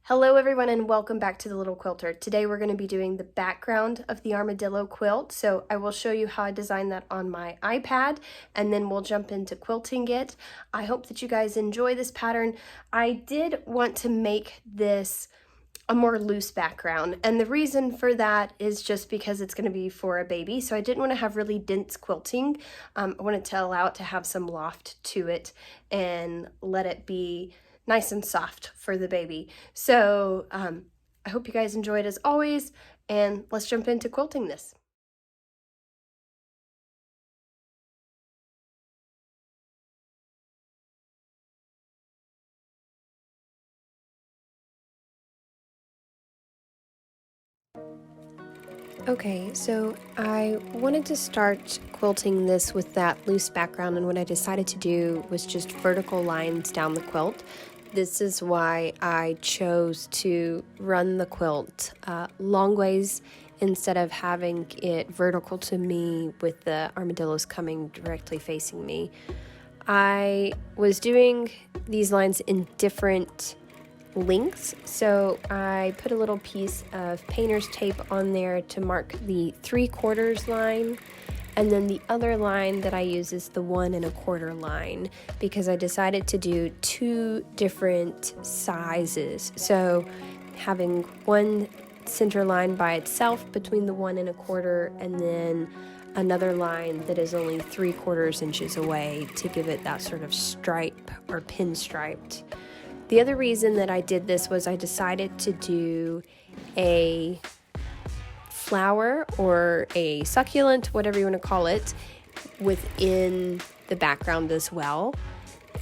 Hello everyone and welcome back to The Little Quilter. Today we're going to be doing the background of the Armadillo quilt. So I will show you how I designed that on my iPad and then we'll jump into quilting it. I hope that you guys enjoy this pattern. I did want to make this a more loose background, and the reason for that is just because it's going to be for a baby, so I didn't want to have really dense quilting. I wanted to allow it to have some loft to it and let it be nice and soft for the baby. So I hope you guys enjoyed as always, and let's jump into quilting this. Okay, so I wanted to start quilting this with that loose background, and what I decided to do was just vertical lines down the quilt. This is why I chose to run the quilt long ways instead of having it vertical to me with the armadillos coming directly facing me. I was doing these lines in different lengths, so I put a little piece of painter's tape on there to mark the 3/4 line, and then the other line that I use is the 1 1/4 line because I decided to do two different sizes, so having one center line by itself between the 1 1/4 and then another line that is only 3/4 inches away to give it that sort of stripe or pinstriped. The other reason that I did this was I decided to do a flower or a succulent, whatever you want to call it, within the background as well.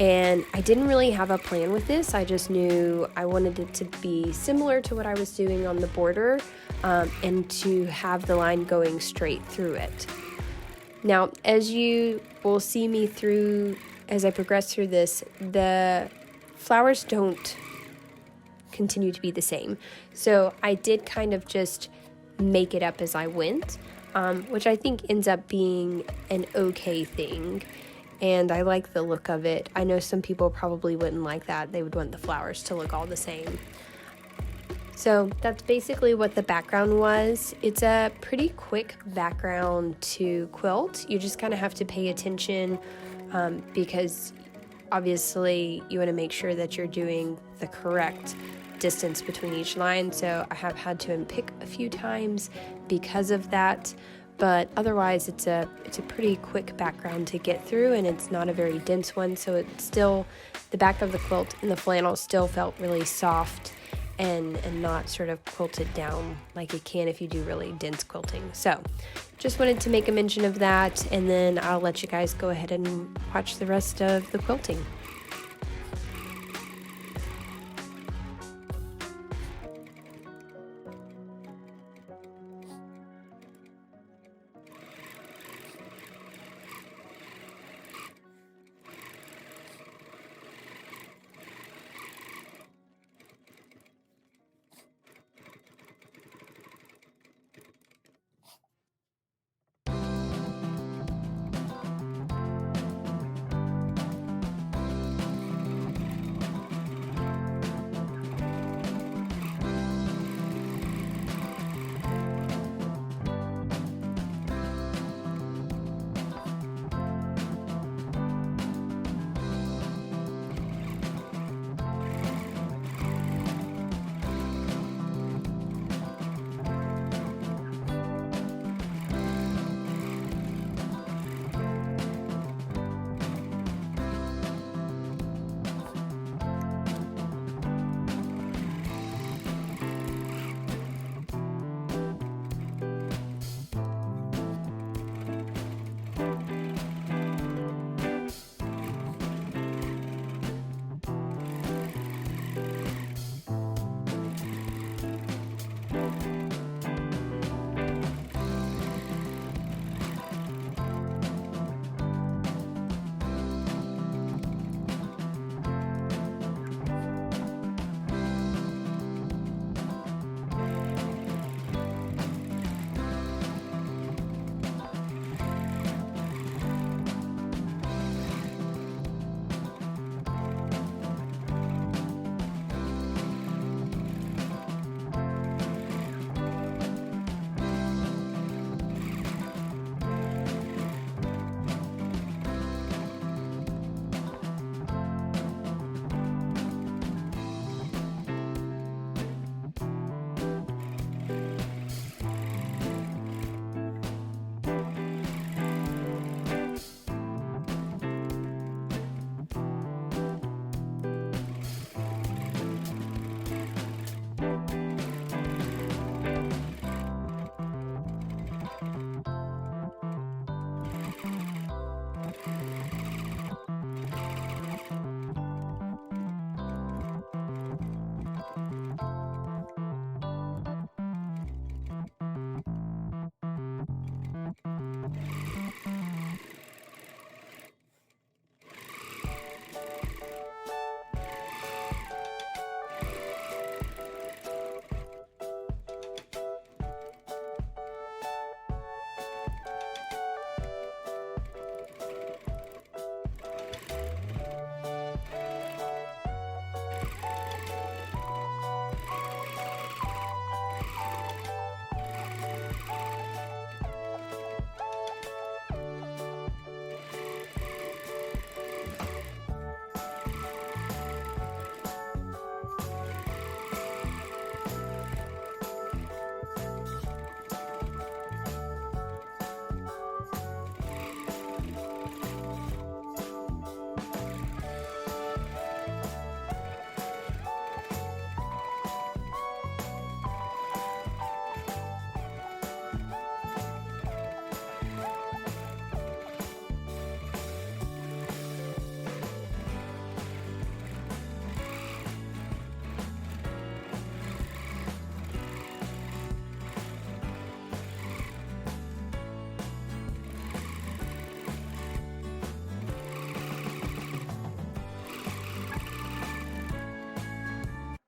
And I didn't really have a plan with this. I just knew I wanted it to be similar to what I was doing on the border and to have the line going straight through it. Now, as you will see me through as I progress through this, the flowers don't continue to be the same. So I did kind of just make it up as I went, which I think ends up being an okay thing. And I like the look of it. I know some people probably wouldn't like that. They would want the flowers to look all the same. So that's basically what the background was. It's a pretty quick background to quilt. You just kind of have to pay attention because obviously you want to make sure that you're doing the correct distance between each line, so I have had to unpick a few times because of that, but otherwise it's a pretty quick background to get through, and it's not a very dense one, so it's still, the back of the quilt and the flannel still felt really soft and not sort of quilted down like it can if you do really dense quilting. So just wanted to make a mention of that, and then I'll let you guys go ahead and watch the rest of the quilting.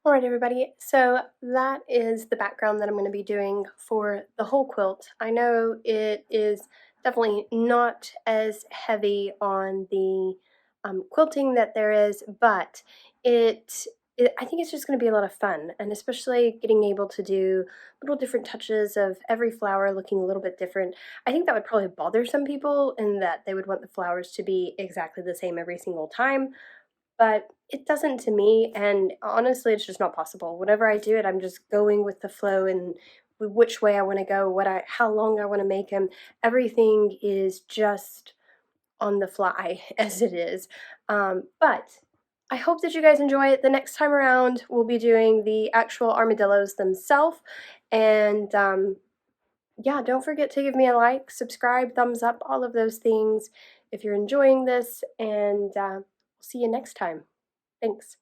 All right, everybody. So that is the background that I'm going to be doing for the whole quilt. I know it is definitely not as heavy on the quilting that there is, but I think it's just going to be a lot of fun, and especially getting able to do little different touches of every flower looking a little bit different. I think that would probably bother some people in that they would want the flowers to be exactly the same every single time, but it doesn't to me, and honestly, it's just not possible. Whenever I do it, I'm just going with the flow and which way I want to go, how long I want to make them. Everything is just on the fly as it is. But I hope that you guys enjoy it. The next time around, we'll be doing the actual armadillos themselves. And yeah, don't forget to give me a like, subscribe, thumbs up, all of those things if you're enjoying this. And see you next time. Thanks.